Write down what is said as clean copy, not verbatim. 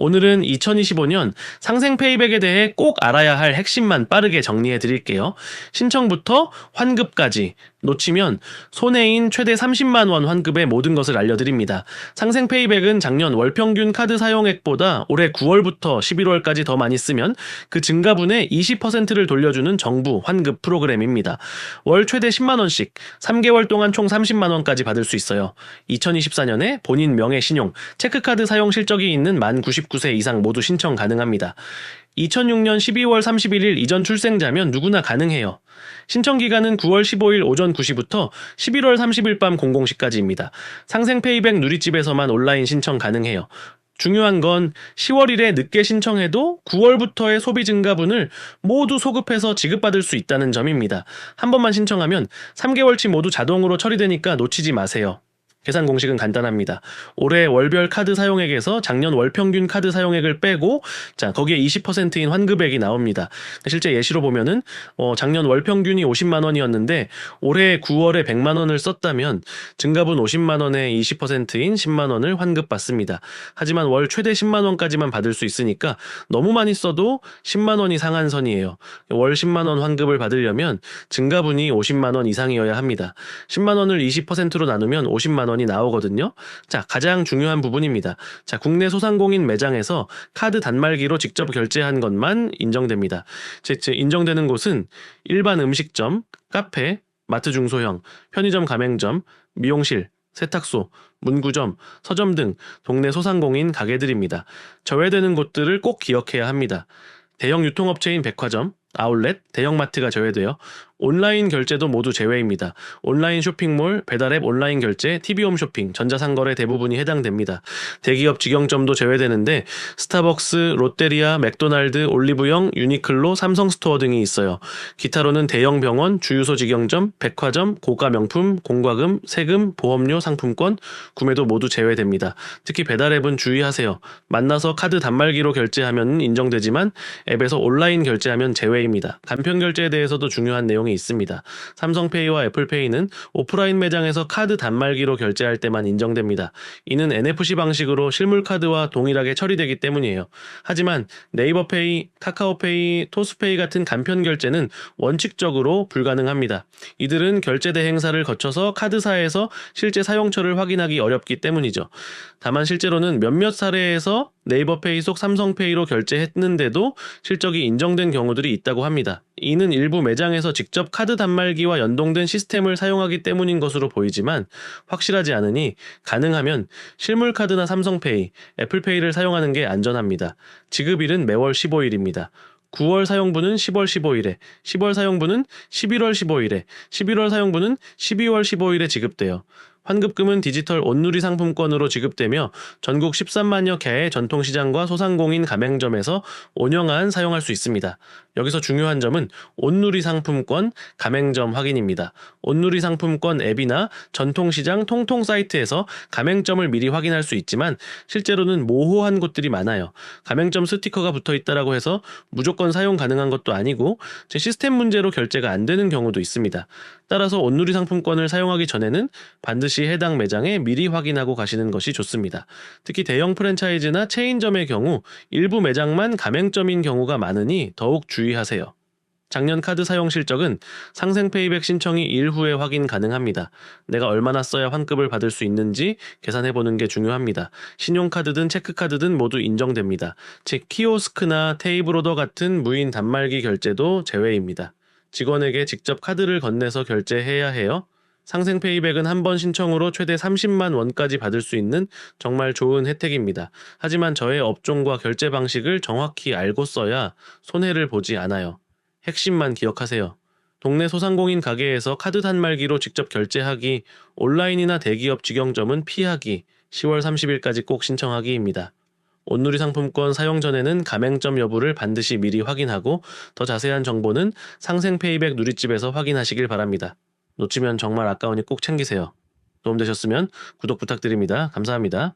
오늘은 2025년 상생 페이백에 대해 꼭 알아야 할 핵심만 빠르게 정리해 드릴게요. 신청부터 환급까지 놓치면 손해인 최대 30만 원 환급의 모든 것을 알려드립니다. 상생 페이백은 작년 월 평균 카드 사용액보다 올해 9월부터 11월까지 더 많이 쓰면 그 증가분의 20%를 돌려주는 정부 환급 프로그램입니다. 월 최대 10만 원씩 3개월 동안 총 30만 원까지 받을 수 있어요. 2024년에 본인 명의 신용, 체크카드 사용 실적이 있는 만 99세 이상 모두 신청 가능합니다. 2006년 12월 31일 이전 출생자면 누구나 가능해요. 신청 기간은 9월 15일 오전 9시부터 11월 30일 밤 00시까지입니다. 상생 페이백 누리집에서만 온라인 신청 가능해요. 중요한 건 10월 1일에 늦게 신청해도 9월부터의 소비 증가분을 모두 소급해서 지급받을 수 있다는 점입니다. 한 번만 신청하면 3개월치 모두 자동으로 처리되니까 놓치지 마세요. 계산 공식은 간단합니다. 올해 월별 카드 사용액에서 작년 월 평균 카드 사용액을 빼고 거기에 20%인 환급액이 나옵니다. 실제 예시로 보면은 작년 월 평균이 50만 원이었는데 올해 9월에 100만 원을 썼다면 증가분 50만 원에 20%인 10만 원을 환급받습니다. 하지만 월 최대 10만 원까지만 받을 수 있으니까 너무 많이 써도 10만 원이 상한선이에요. 월 10만 원 환급을 받으려면 증가분이 50만 원 이상이어야 합니다. 10만 원을 20%로 나누면 50만 원이 나오거든요. 가장 중요한 부분입니다. 국내 소상공인 매장에서 카드 단말기로 직접 결제한 것만 인정됩니다. 인정되는 곳은 일반 음식점, 카페, 마트 중소형, 편의점 가맹점, 미용실, 세탁소, 문구점, 서점 등 동네 소상공인 가게들입니다. 제외되는 곳들을 꼭 기억해야 합니다. 대형 유통업체인 백화점, 아울렛, 대형마트가 제외되어 온라인 결제도 모두 제외입니다. 온라인 쇼핑몰, 배달앱 온라인 결제, TV홈 쇼핑, 전자상거래 대부분이 해당됩니다. 대기업 직영점도 제외되는데 스타벅스, 롯데리아, 맥도날드, 올리브영, 유니클로, 삼성스토어 등이 있어요. 기타로는 대형 병원, 주유소 직영점, 백화점, 고가 명품, 공과금, 세금, 보험료, 상품권, 구매도 모두 제외됩니다. 특히 배달앱은 주의하세요. 만나서 카드 단말기로 결제하면 인정되지만 앱에서 온라인 결제하면 제외입니다. 간편 결제에 대해서도 중요한 내용이 있습니다. 삼성페이와 애플페이는 오프라인 매장에서 카드 단말기로 결제할 때만 인정됩니다. 이는 NFC 방식으로 실물 카드와 동일하게 처리되기 때문이에요. 하지만 네이버페이, 카카오페이, 토스페이 같은 간편 결제는 원칙적으로 불가능합니다. 이들은 결제 대행사를 거쳐서 카드사에서 실제 사용처를 확인하기 어렵기 때문이죠. 다만 실제로는 몇몇 사례에서 네이버페이 속 삼성페이로 결제했는데도 실적이 인정된 경우들이 있다고 합니다. 이는 일부 매장에서 직접 카드 단말기와 연동된 시스템을 사용하기 때문인 것으로 보이지만 확실하지 않으니 가능하면 실물카드나 삼성페이, 애플페이를 사용하는 게 안전합니다. 지급일은 매월 15일입니다. 9월 사용분은 10월 15일에, 10월 사용분은 11월 15일에, 11월 사용분은 12월 15일에 지급돼요. 환급금은 디지털 온누리 상품권으로 지급되며 전국 13만여 개의 전통시장과 소상공인 가맹점에서 5년간 사용할 수 있습니다. 여기서 중요한 점은 온누리 상품권 가맹점 확인입니다. 온누리 상품권 앱이나 전통시장 통통 사이트에서 가맹점을 미리 확인할 수 있지만 실제로는 모호한 곳들이 많아요. 가맹점 스티커가 붙어있다라고 해서 무조건 사용 가능한 것도 아니고 시스템 문제로 결제가 안 되는 경우도 있습니다. 따라서 온누리 상품권을 사용하기 전에는 반드시 해당 매장에 미리 확인하고 가시는 것이 좋습니다. 특히 대형 프랜차이즈나 체인점의 경우 일부 매장만 가맹점인 경우가 많으니 더욱 주의하세요. 작년 카드 사용 실적은 상생 페이백 신청이 일후에 확인 가능합니다. 내가 얼마나 써야 환급을 받을 수 있는지 계산해보는 게 중요합니다. 신용카드든 체크카드든 모두 인정됩니다. 즉 키오스크나 테이블 오더 같은 무인 단말기 결제도 제외입니다. 직원에게 직접 카드를 건네서 결제해야 해요. 상생 페이백은 한 번 신청으로 최대 30만 원까지 받을 수 있는 정말 좋은 혜택입니다. 하지만 저의 업종과 결제 방식을 정확히 알고 써야 손해를 보지 않아요. 핵심만 기억하세요. 동네 소상공인 가게에서 카드 단말기로 직접 결제하기, 온라인이나 대기업 직영점은 피하기, 10월 30일까지 꼭 신청하기입니다. 온누리 상품권 사용 전에는 가맹점 여부를 반드시 미리 확인하고 더 자세한 정보는 상생 페이백 누리집에서 확인하시길 바랍니다. 놓치면 정말 아까우니 꼭 챙기세요. 도움되셨으면 구독 부탁드립니다. 감사합니다.